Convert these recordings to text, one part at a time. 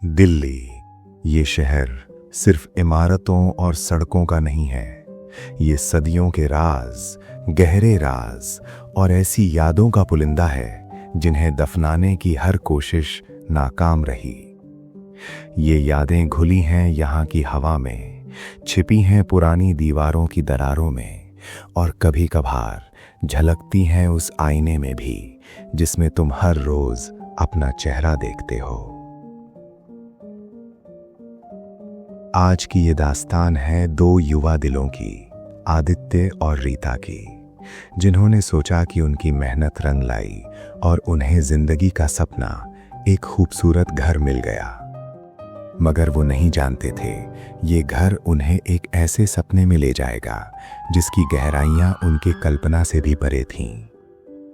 दिल्ली, ये शहर सिर्फ इमारतों और सड़कों का नहीं है। ये सदियों के राज, गहरे राज और ऐसी यादों का पुलिंदा है जिन्हें दफनाने की हर कोशिश नाकाम रही। ये यादें घुली हैं यहाँ की हवा में, छिपी हैं पुरानी दीवारों की दरारों में और कभी कभार झलकती हैं उस आईने में भी जिसमें तुम हर रोज अपना चेहरा देखते हो। आज की ये दास्तान है दो युवा दिलों की, आदित्य और रीता की, जिन्होंने सोचा कि उनकी मेहनत रंग लाई और उन्हें जिंदगी का सपना, एक खूबसूरत घर मिल गया। मगर वो नहीं जानते थे ये घर उन्हें एक ऐसे सपने में ले जाएगा जिसकी गहराइयां उनकी कल्पना से भी परे थीं।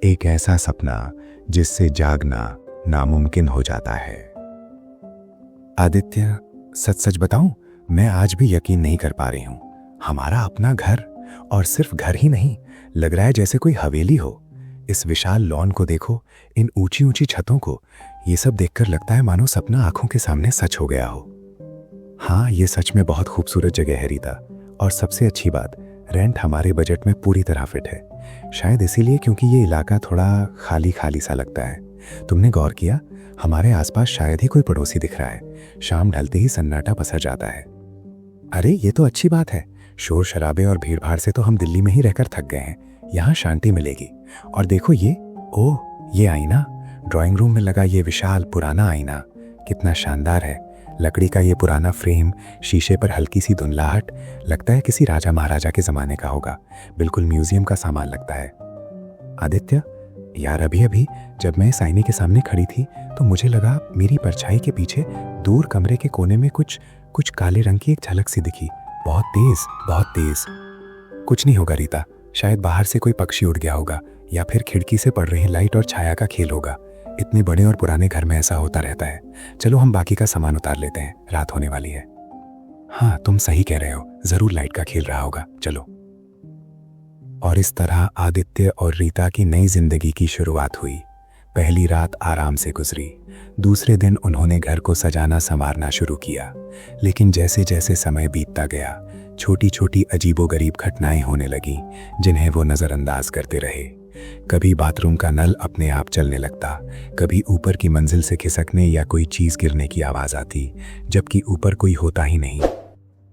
एक ऐसा सपना जिससे जागना नामुमकिन हो जाता है। आदित्य, सच सच बताऊं, मैं आज भी यकीन नहीं कर पा रही हूं। हमारा अपना घर, और सिर्फ घर ही नहीं, लग रहा है जैसे कोई हवेली हो। इस विशाल लॉन को देखो, इन ऊंची ऊंची छतों को, ये सब देखकर लगता है मानो सपना आंखों के सामने सच हो गया हो। हाँ, ये सच में बहुत खूबसूरत जगह है रीता, और सबसे अच्छी बात, रेंट हमारे बजट में पूरी तरह फिट है। शायद इसीलिए क्योंकि ये इलाका थोड़ा खाली खाली सा लगता है। तुमने गौर किया, हमारे आसपास शायद ही कोई पड़ोसी दिख रहा है। शाम ढलते ही सन्नाटा पसर जाता है। अरे ये तो अच्छी बात है। शोर शराबे और भीड़भाड़ से तो हम दिल्ली में ही रहकर थक गए हैं। यहाँ शांति मिलेगी। और देखो ये, ओह, ये आईना, ड्राइंग रूम में लगा ये विशाल पुराना आईना कितना शानदार है। लकड़ी का ये पुराना फ्रेम, शीशे पर हल्की सी धुंधलाहट, लगता है किसी राजा महाराजा के ज़माने का होगा। बिल्कुल म्यूजियम का सामान लगता है। आदित्य यार, अभी अभी जब मैं इस आईने के सामने खड़ी थी तो मुझे लगा मेरी परछाई के पीछे दूर कमरे के कोने में कुछ काले रंग की एक झलक सी दिखी। बहुत तेज, बहुत तेज। कुछ नहीं होगा रीता, शायद बाहर से कोई पक्षी उड़ गया होगा, या फिर खिड़की से पड़ रही लाइट और छाया का खेल होगा। इतने बड़े और पुराने घर में ऐसा होता रहता है। चलो हम बाकी का सामान उतार लेते हैं, रात होने वाली है। हाँ, तुम सही कह रहे हो, जरूर लाइट का खेल रहा होगा। चलो। और इस तरह आदित्य और रीता की नई जिंदगी की शुरुआत हुई। पहली रात आराम से गुजरी। दूसरे दिन उन्होंने घर को सजाना संवारना शुरू किया। लेकिन जैसे जैसे समय बीतता गया, छोटी छोटी अजीबोगरीब घटनाएं होने लगीं जिन्हें वो नज़रअंदाज करते रहे। कभी बाथरूम का नल अपने आप चलने लगता, कभी ऊपर की मंजिल से खिसकने या कोई चीज़ गिरने की आवाज़ आती, जबकि ऊपर कोई होता ही नहीं।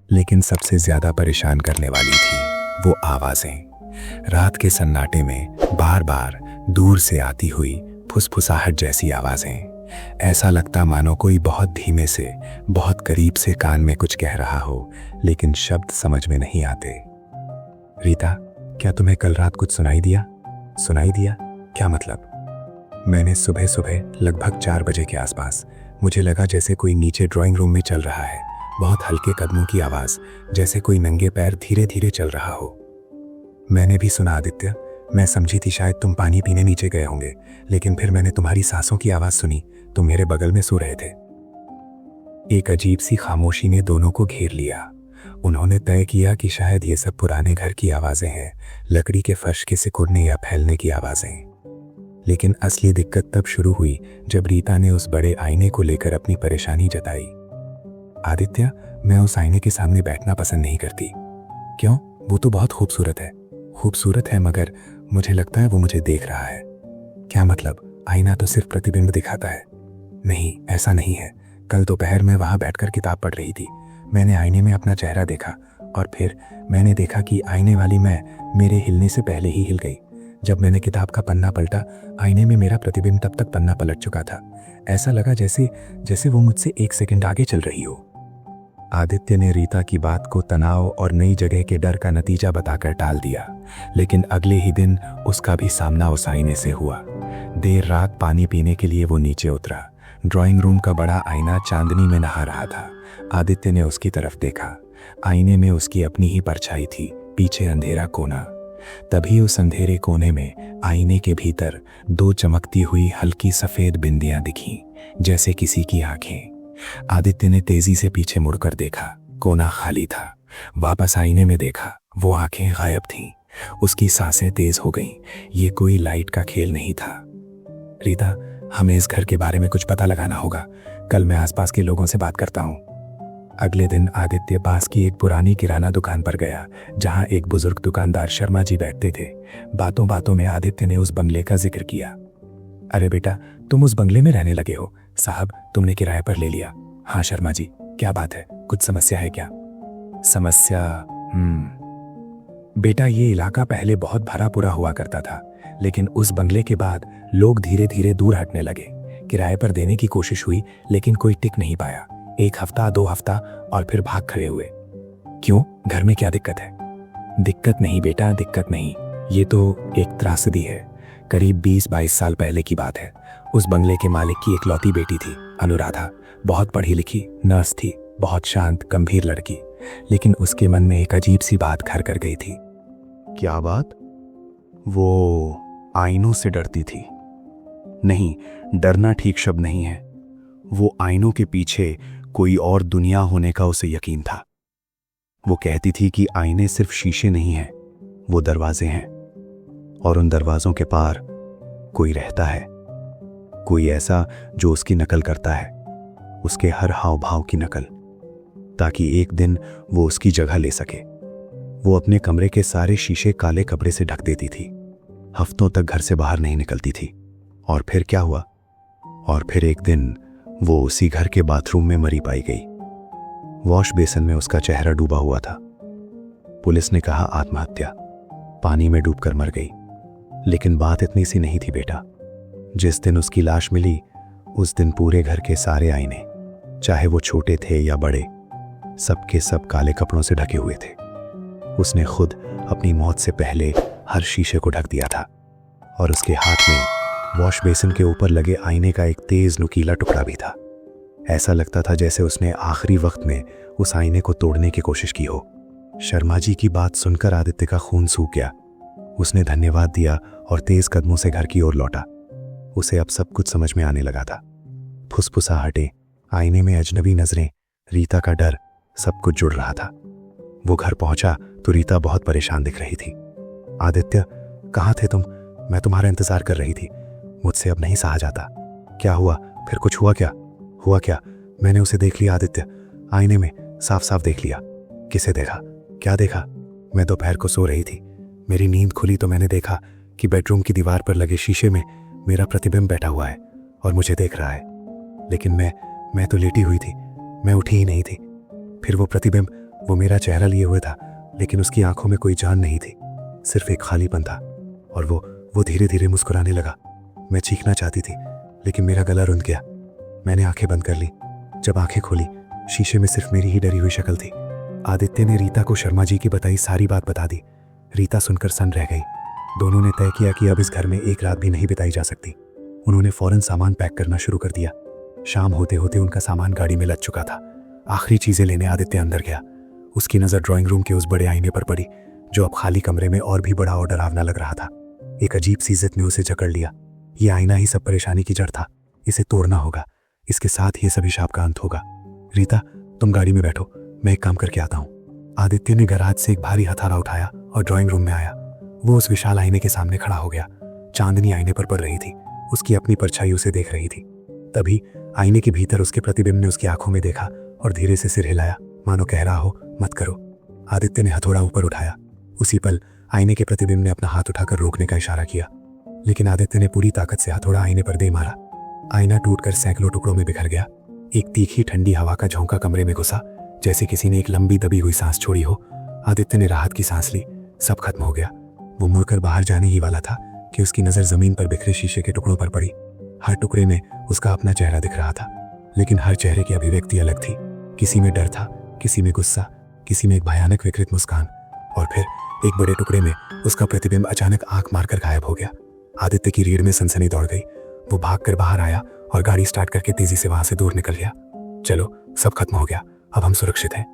लेकिन सबसे ज़्यादा परेशान करने वाली थी वो आवाज़ें। रात के सन्नाटे में बार बार दूर से आती हुई फुसफुसाहट जैसी आवाज़ें। ऐसा लगता मानो कोई बहुत धीमे से, बहुत करीब से कान में कुछ कह रहा हो, लेकिन शब्द समझ में नहीं आते। रीता, क्या तुम्हें कल रात कुछ सुनाई दिया? सुनाई दिया? क्या मतलब? मैंने सुबह सुबह लगभग 4 बजे के आसपास, मुझे लगा जैसे कोई नीचे ड्राइंग रूम में चल रहा है। बहुत हल्के कदमों की आवाज़, जैसे कोई नंगे पैर धीरे धीरे चल रहा हो। मैंने भी सुना आदित्य। मैं समझी थी शायद तुम पानी पीने नीचे गए होंगे, लेकिन फिर मैंने तुम्हारी सांसों की आवाज़ सुनी। तुम मेरे बगल में सो रहे थे। एक अजीब सी खामोशी ने दोनों को घेर लिया। उन्होंने तय किया कि शायद ये सब पुराने घर की आवाज़ें हैं, लकड़ी के फर्श के सिकुड़ने या फैलने की आवाज़ें। लेकिन असली दिक्कत तब शुरू हुई जब रीता ने उस बड़े आईने को लेकर अपनी परेशानी जताई। आदित्य, मैं उस आईने के सामने बैठना पसंद नहीं करती। क्यों? वो तो बहुत खूबसूरत है। खूबसूरत है, मगर मुझे लगता है वो मुझे देख रहा है। क्या मतलब? आईना तो सिर्फ प्रतिबिंब दिखाता है। नहीं, ऐसा नहीं है। कल दोपहर में वहाँ बैठकर किताब पढ़ रही थी। मैंने आईने में अपना चेहरा देखा, और फिर मैंने देखा कि आईने वाली मैं मेरे हिलने से पहले ही हिल गई। जब मैंने किताब का पन्ना पलटा, आईने में मेरा प्रतिबिंब तब तक पन्ना पलट चुका था। ऐसा लगा जैसे वो मुझसे 1 सेकंड आगे चल रही हो। आदित्य ने रीता की बात को तनाव और नई जगह के डर का नतीजा बताकर टाल दिया। लेकिन अगले ही दिन उसका भी सामना उस आईने से हुआ। देर रात पानी पीने के लिए वो नीचे उतरा। ड्राइंग रूम का बड़ा आईना चांदनी में नहा रहा था। आदित्य ने उसकी तरफ देखा। आईने में उसकी अपनी ही परछाई थी, पीछे अंधेरा कोना। तभी उस अंधेरे कोने में आईने के भीतर 2 चमकती हुई हल्की सफेद बिंदियां दिखीं, जैसे किसी की आंखें। आदित्य ने तेजी से पीछे मुड़कर देखा। कोना खाली था। वापस आईने में देखा, वो आंखें गायब थीं। उसकी सांसें तेज हो गईं। ये कोई लाइट का खेल नहीं था। रीता, हमें इस घर के बारे में कुछ पता लगाना होगा। कल मैं आसपास के लोगों से बात करता हूँ। अगले दिन आदित्य पास की एक पुरानी किराना दुकान पर गया, जहाँ एक बुजुर्ग दुकानदार शर्मा जी बैठते थे। बातों बातों में आदित्य ने उस बंगले का जिक्र किया। अरे बेटा, तुम उस बंगले में रहने लगे हो? साहब, तुमने किराए पर ले लिया? हाँ शर्मा जी, क्या बात है? कुछ समस्या है क्या? समस्या? बेटा, ये इलाका पहले बहुत भरा पूरा हुआ करता था, लेकिन उस बंगले के बाद लोग धीरे धीरे दूर हटने लगे। किराए पर देने की कोशिश हुई, लेकिन कोई टिक नहीं पाया। 1 हफ्ता, 2 हफ्ता और फिर भाग खड़े हुए। क्यों? घर में क्या दिक्कत है? दिक्कत नहीं बेटा, दिक्कत नहीं। ये तो एक त्रासदी है। करीब 20-22 साल पहले की बात है। उस बंगले के मालिक की इकलौती बेटी थी, अनुराधा। बहुत पढ़ी लिखी नर्स थी, बहुत शांत गंभीर लड़की। लेकिन उसके मन में एक अजीब सी बात घर कर गई थी। क्या बात? वो आईनों से डरती थी। नहीं, डरना ठीक शब्द नहीं है। वो आईनों के पीछे कोई और दुनिया होने का उसे यकीन था। वो कहती थी कि आईने सिर्फ शीशे नहीं हैं, वो दरवाजे हैं, और उन दरवाजों के पार कोई रहता है। कोई ऐसा जो उसकी नकल करता है, उसके हर हाव भाव की नकल, ताकि एक दिन वो उसकी जगह ले सके। वो अपने कमरे के सारे शीशे काले कपड़े से ढक देती थी। हफ्तों तक घर से बाहर नहीं निकलती थी। और फिर क्या हुआ? और फिर एक दिन वो उसी घर के बाथरूम में मरी पाई गई। वॉश बेसिन में उसका चेहरा डूबा हुआ था। पुलिस ने कहा आत्महत्या, पानी में डूबकर मर गई। लेकिन बात इतनी सी नहीं थी बेटा। जिस दिन उसकी लाश मिली, उस दिन पूरे घर के सारे आईने, चाहे वो छोटे थे या बड़े, सबके सब काले कपड़ों से ढके हुए थे। उसने खुद अपनी मौत से पहले हर शीशे को ढक दिया था, और उसके हाथ में वॉश बेसिन के ऊपर लगे आईने का एक तेज नुकीला टुकड़ा भी था। ऐसा लगता था जैसे उसने आखिरी वक्त में उस आईने को तोड़ने की कोशिश की हो। शर्मा जी की बात सुनकर आदित्य का खून सूख गया। उसने धन्यवाद दिया और तेज कदमों से घर की ओर लौटा। उसे अब सब कुछ समझ में आने लगा था। फुसफुसाहटें, आईने में अजनबी नजरें, रीता का डर, सब कुछ जुड़ रहा था। वो घर पहुंचा तो रीता बहुत परेशान दिख रही थी। आदित्य, कहाँ थे तुम? मैं तुम्हारा इंतजार कर रही थी। मुझसे अब नहीं सहा जाता। क्या हुआ? फिर कुछ हुआ क्या? हुआ क्या? मैंने उसे देख लिया आदित्य, आईने में साफ साफ देख लिया। किसे देखा? क्या देखा? मैं दोपहर को सो रही थी। मेरी नींद खुली तो मैंने देखा कि बेडरूम की दीवार पर लगे शीशे में मेरा प्रतिबिंब बैठा हुआ है और मुझे देख रहा है। लेकिन मैं तो लेटी हुई थी, मैं उठी ही नहीं थी। फिर वो प्रतिबिंब, वो मेरा चेहरा लिए हुए था, लेकिन उसकी आंखों में कोई जान नहीं थी, सिर्फ एक खालीपन था। और वो धीरे धीरे मुस्कुराने लगा। मैं चीखना चाहती थी, लेकिन मेरा गला रुंध गया। मैंने आंखें बंद कर ली। जब आंखें खोली, शीशे में सिर्फ मेरी ही डरी हुई शक्ल थी। आदित्य ने रीता को शर्मा जी की बताई सारी बात बता दी। रीता सुनकर सन रह गई। दोनों ने तय किया कि अब इस घर में एक रात भी नहीं बिताई जा सकती। उन्होंने फौरन सामान पैक करना शुरू कर दिया। शाम होते होते उनका सामान गाड़ी में लद चुका था। आखिरी चीजें लेने आदित्य अंदर गया। उसकी नजर ड्राइंग रूम के उस बड़े आईने पर पड़ी, जो अब खाली कमरे में और भी बड़ा और डरावना लग रहा था। एक अजीब सी जिद ने उसे जकड़ लिया। ये आईना ही सब परेशानी की जड़ था। इसे तोड़ना होगा। इसके साथ ये सभी शाप का अंत होगा। रीता, तुम गाड़ी में बैठो, मैं एक काम करके आता हूँ। आदित्य ने गराज से एक भारी हथौड़ा उठाया और ड्राइंग रूम में आया। वो उस विशाल आईने के सामने खड़ा हो गया। चांदनी आईने पर पड़ रही थी। उसकी अपनी परछाई उसे देख रही थी। तभी आईने के भीतर उसके प्रतिबिंब ने उसकी आंखों में देखा और धीरे से सिर हिलाया, मानो कह रहा हो, मत करो। आदित्य ने हथौड़ा ऊपर उठाया। उसी पल आईने के प्रतिबिंब ने अपना हाथ उठाकर रोकने का इशारा किया, लेकिन आदित्य ने पूरी ताकत से हथौड़ा आईने पर दे मारा। आईना टूटकर सैकड़ों टुकड़ों में बिखर गया। एक तीखी ठंडी हवा का झोंका कमरे में घुसा, जैसे किसी ने एक लंबी दबी हुई सांस छोड़ी हो। आदित्य ने राहत की सांस ली। सब खत्म हो गया। वो मुड़कर बाहर जाने ही वाला था कि उसकी नजर जमीन पर बिखरे शीशे के टुकड़ों पर पड़ी। हर टुकड़े में उसका अपना चेहरा दिख रहा था, लेकिन हर चेहरे की अभिव्यक्ति अलग थी। किसी में डर था, किसी में गुस्सा, किसी में एक भयानक विकृत मुस्कान, और फिर एक बड़े टुकड़े में उसका प्रतिबिंब अचानक आंख मारकर गायब हो गया। आदित्य की रीढ़ में सनसनी दौड़ गई। वो भागकर बाहर आया और गाड़ी स्टार्ट करके तेजी से वहां से दूर निकल गया। चलो, सब खत्म हो गया, अब हम सुरक्षित हैं।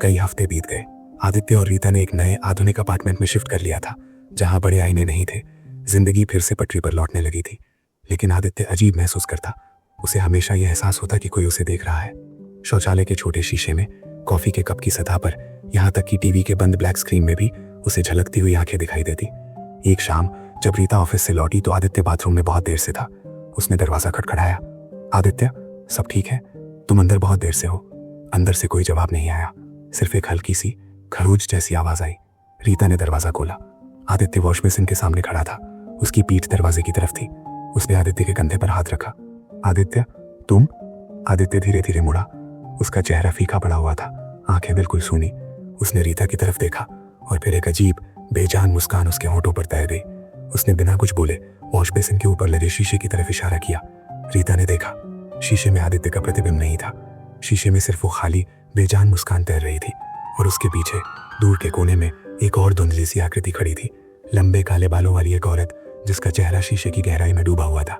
कई हफ्ते बीत गए। आदित्य और रीता ने एक नए आधुनिक अपार्टमेंट में शिफ्ट कर लिया था, जहां बड़े आईने नहीं थे। जिंदगी फिर से पटरी पर लौटने लगी थी, लेकिन आदित्य अजीब महसूस करता। उसे हमेशा यह एहसास होता कि कोई उसे देख रहा है। शौचालय के छोटे शीशे में, कॉफी के कप की सतह पर, यहाँ तक कि टीवी के बंद ब्लैक स्क्रीन में भी उसे झलकती हुई आंखें दिखाई देती। एक शाम जब रीता ऑफिस से लौटी तो आदित्य बाथरूम में बहुत देर से था। उसने दरवाजा खटखटाया। आदित्य, सब ठीक है? तुम अंदर बहुत देर से हो। अंदर से कोई जवाब नहीं आया, सिर्फ एक हल्की सी खरोच जैसी आवाज आई। रीता ने दरवाजा खोला। आदित्य वॉश बेसिन के सामने खड़ा था, उसकी पीठ दरवाजे की तरफ थी। उसने आदित्य के कंधे पर हाथ रखा। आदित्य, तुम? आदित्य धीरे धीरे मुड़ा। उसका चेहरा फीका पड़ा हुआ था, आंखें बिल्कुल सूनी। उसने रीता की तरफ देखा और फिर एक अजीब बेजान मुस्कान उसके होंठों पर तैर गई। उसने बिना कुछ बोले वॉश बेसिन के ऊपर लगे शीशे की तरफ इशारा किया। रीता ने देखा, शीशे में आदित्य का प्रतिबिंब नहीं था। शीशे में सिर्फ वो खाली बेजान मुस्कान तैर रही थी और उसके पीछे दूर के कोने में एक और धुंधली सी आकृति खड़ी थी। लंबे काले बालों वाली एक औरत जिसका चेहरा शीशे की गहराई में डूबा हुआ था।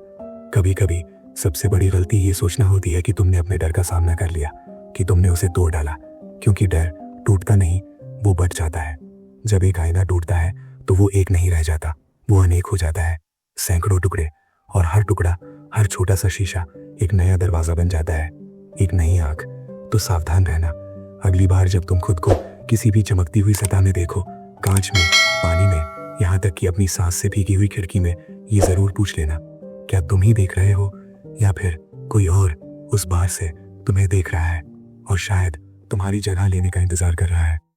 कभी कभी सबसे बड़ी गलती ये सोचना होती है कि तुमने अपने डर का सामना कर लिया, कि तुमने उसे तोड़ डाला, क्योंकि डर टूटता नहीं, वो बढ़ जाता है। जब एक आईना टूटता है तो वो एक नहीं रह जाता, वो अनेक हो जाता है, सैकड़ों टुकड़े, और हर टुकड़ा, हर छोटा सा शीशा एक नया दरवाजा बन जाता है, एक नई आंख। तो सावधान रहना, अगली बार जब तुम खुद को किसी भी चमकती हुई सतह में देखो, कांच में, पानी में, यहाँ तक कि अपनी सांस से भीगी हुई खिड़की में, ये जरूर पूछ लेना, क्या तुम ही देख रहे हो या फिर कोई और उस बार से तुम्हें देख रहा है और शायद तुम्हारी जगह लेने का इंतजार कर रहा है।